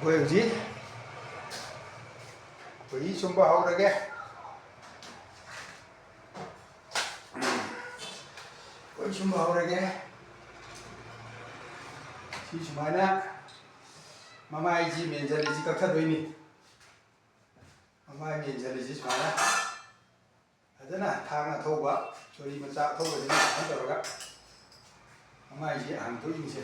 Quay gì? Quay xuống bao rồi kìa. Quay xuống bao rồi kìa. Chị xuống mai nè. Mama ai chị miền giờ chị các thất đôi nè. Mama ai miền giờ chị xuống mai nè. Thế nè, thang là thâu quá. Cho đi mà sao thâu rồi nè, ăn được rồi các. Mama ai chị ăn tối gì?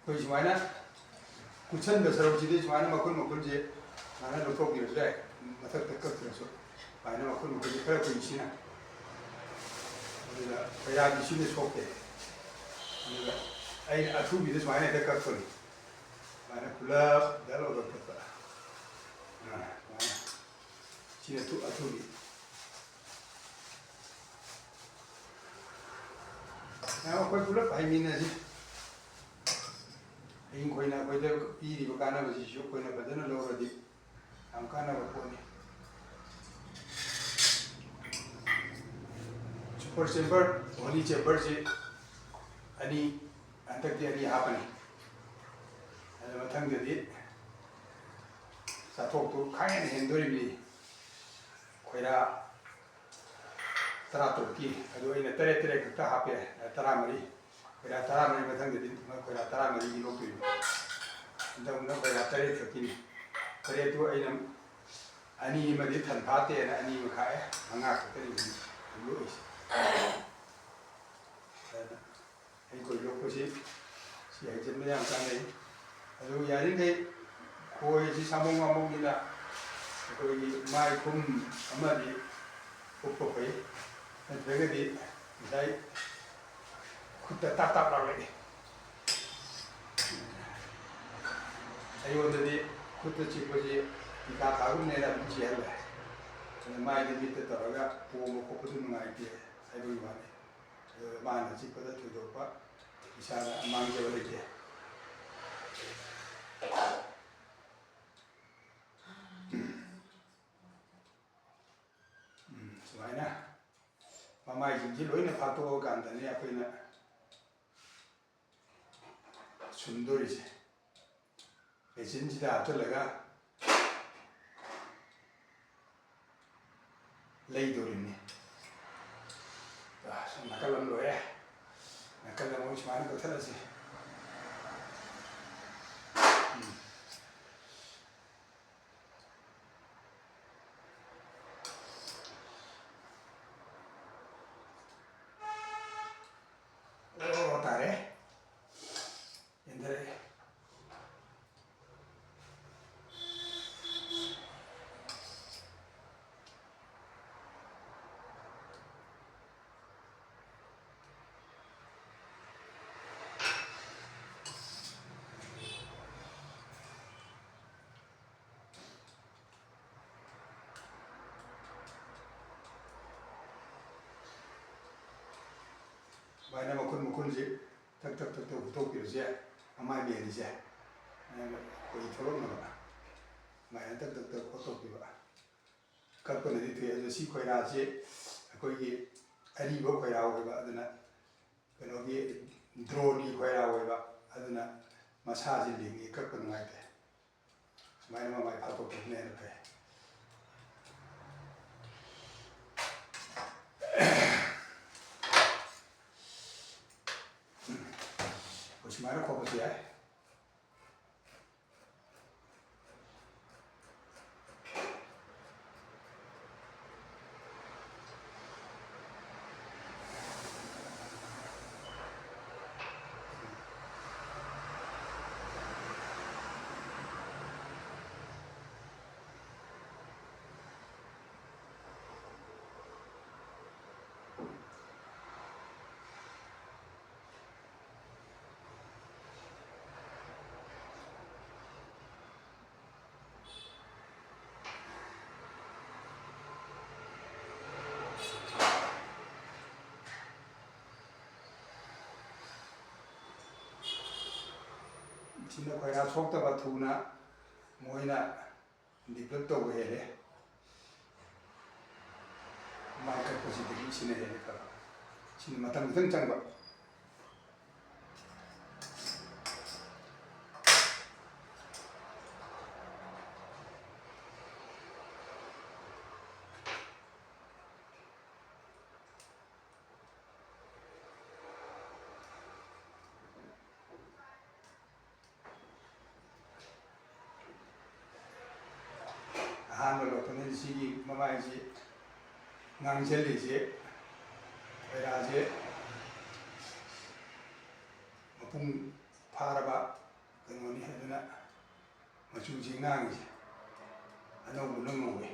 Quay xuống mai nè. Kuchan ka sarau chidi chwana makul je mana lokok ni rai matak tak terus mana makul je kara ko isina ila kaya di sini sokke ila ai atu bi des mana tak ko mana kula dalo do tak mana sini tu atu bi na ko kula pai min na ji इन कोई ना कोई तो पीरी बकाना बची show कोई ना बदन लो रदी हम काना बकोनी सुपर चेंबर होली चेंबर से अनि अंतक ते अनि हापनी अरे मथंग जदी साथोक तो खायन हेंदोरी बी कोइरा तरा तो की अदो इन तरे तरे कता हापे तरा मरी कोइरा तरा मरी मथंग जदी कोइरा तरा मरी की लोक Então não vai até isso aqui. Para tu aí não, ani mas de tan parte na ani mas cai, mangá que tem luz. Aí coi lục cái gì, chỉ hay trên mấy hàng trang đấy. Rồi giờ đến đây, coi chỉ sao mong đi là, coi mai cũng mà đi, phục ấy, nên thấy cái gì, đấy, khúc tap lại. 아이원들이 그때 뭐지 이가 가금 내라 문제 할래. 저는 마이들 밑에 들어가 보고 먹고 부드는 아이디에 아이들 말에 그 많은 집보다 두도가 이사가 망겨버리게. 좋아이나. 마마이 진지 로이네 파도 간다니 앞에는 순돌이지. 진지다 앞들라가 레이도리네. 아, 나깔람 로에 나깔람 오지 마는 거 틀어지. 오, 다래. 옛날에 Vậy mà con gì thật tốt kiểu gì mai miền gì có ý thốt mà mày thật có tốt kiểu vậy các con này thì giờ xí khoai ra chứ có gì anh đi bộ khoai ra vậy vậy đó cái nó cái drone đi khoai ra vậy vậy đó là massage liền các con ngay thế mày mà mày phát tốt kiểu này được Gimana kau berjaya? ꯁꯤꯅ ꯈꯣꯏꯔꯥ ꯁꯣꯛꯇꯕ ꯊꯨꯅ ꯃꯣꯏꯅ develop ꯇꯧꯕ ꯍꯦꯜꯂꯦ ꯃꯥꯏ ꯀꯛꯄꯁꯤꯗꯒꯤ ꯁꯤꯅ ꯍꯦꯜꯂꯦ ꯐꯕ ꯁꯤꯅ ꯃꯇꯝ ꯈꯤꯇꯪ ꯆꯪꯕ ꯑꯍꯥꯟꯕ ꯂꯣꯛꯄꯅꯤ ꯁꯤꯒꯤ ꯃꯃꯥꯏꯁꯤ ꯉꯥꯡꯁꯤꯜꯂꯤꯁꯤ ꯈꯣꯏꯔꯥꯁꯦ ꯃꯄꯨꯡ ꯐꯥꯔꯕ ꯀꯩꯅꯣꯅꯤ ꯑꯗꯨꯅ ꯃꯆꯨꯁꯤ ꯉꯥꯡꯉꯤꯁꯦ ꯑꯅꯧꯕꯅ ꯉꯧꯋꯤ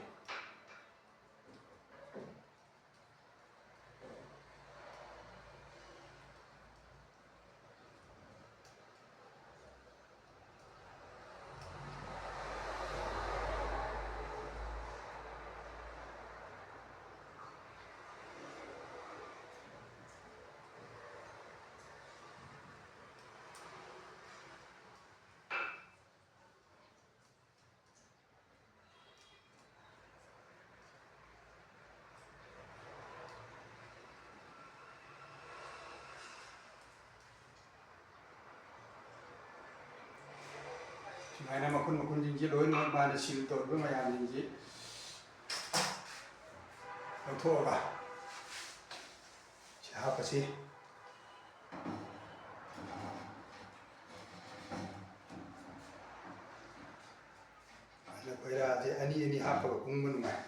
ꯁꯨꯃꯥꯏꯅ ꯃꯈꯨꯟ ꯃꯈꯨꯟꯁꯤꯡꯁꯤ ꯂꯣꯏꯅꯃꯛ ꯃꯥꯅ ꯁꯤꯜ ꯇꯧꯔꯤꯕ ꯃꯌꯥꯝꯁꯤꯡꯁꯤ ꯂꯧꯊꯣꯛꯑꯒ ꯁꯤ ꯍꯥꯞꯄꯁꯤ ꯈꯣꯏꯔꯥꯁꯦ ꯑꯅꯤ ꯑꯅꯤ ꯍꯥꯞꯄꯒ ꯎꯪꯕ ꯅꯨꯡꯉꯥꯏ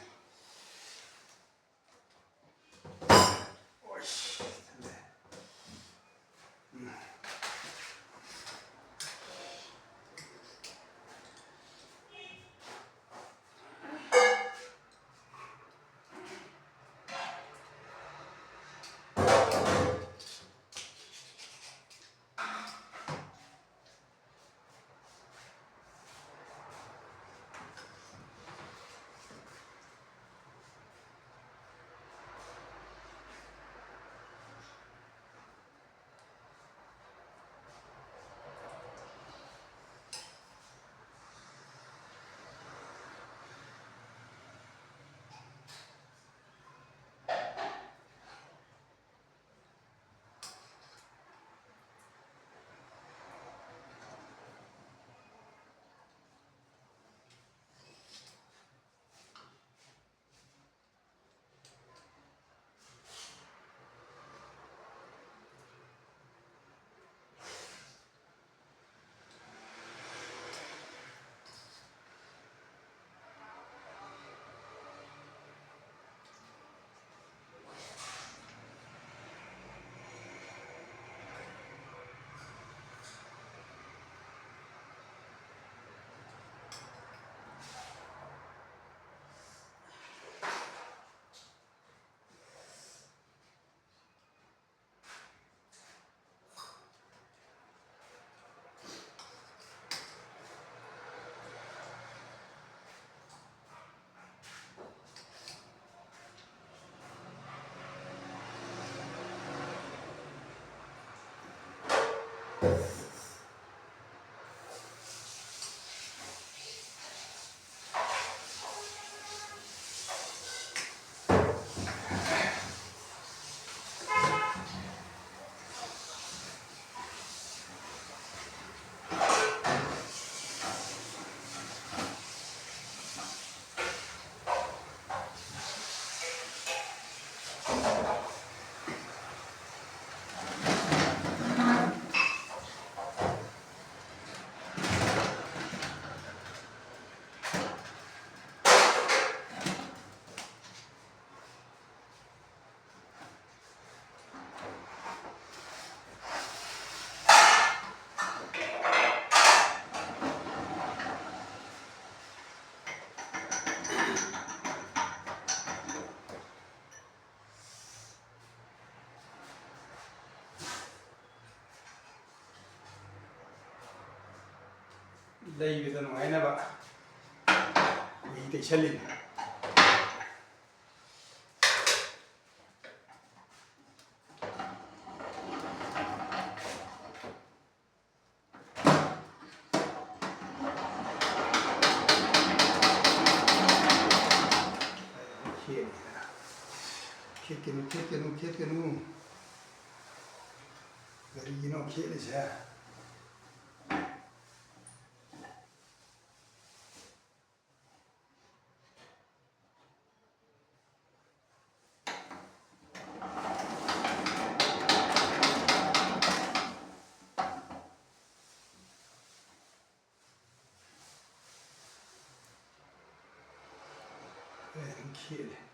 ꯂꯩꯕꯗ ꯅꯨꯡꯉꯥꯏꯅꯕ ꯃꯍꯤ ꯇꯩꯁꯜꯂꯤꯅꯤ ꯈꯦꯠꯀꯅꯨ ꯀꯔꯤꯒꯤꯅꯣ ꯈꯦꯠꯂꯤꯁꯦ khịa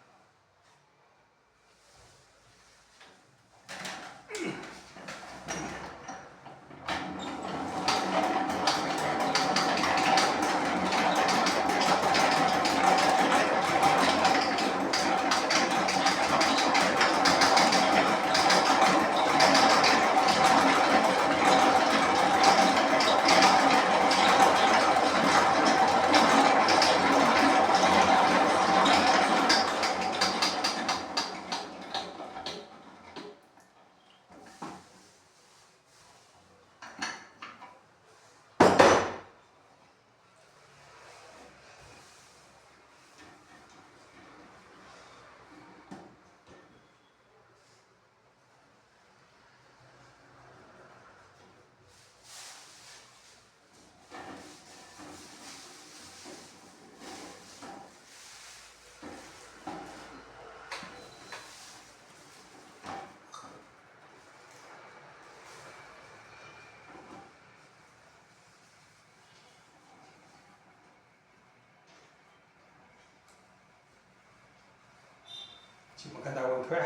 chỉ một căn đầu thôi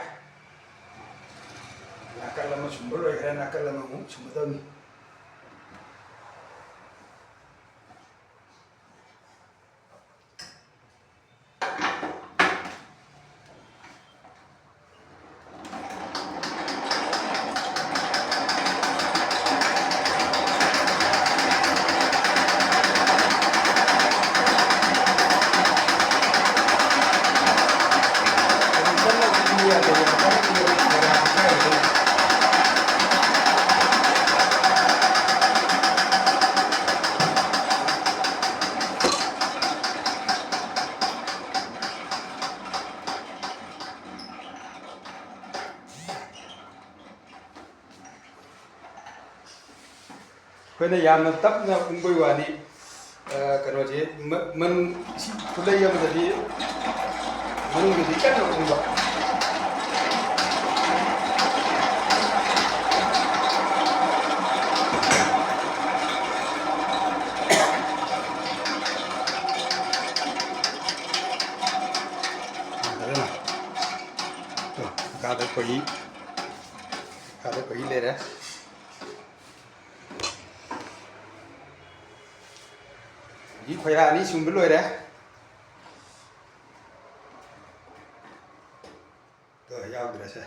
là căn là một súng bớt rồi hay là căn là một súng bớt tân 그런데 야만 땀나 공부해 와니 그러지 만 플레이하면서지 하는 게 있잖아 공부 가다 거기 내려 이 khoya ni sum beloi đấy rồi giao được rồi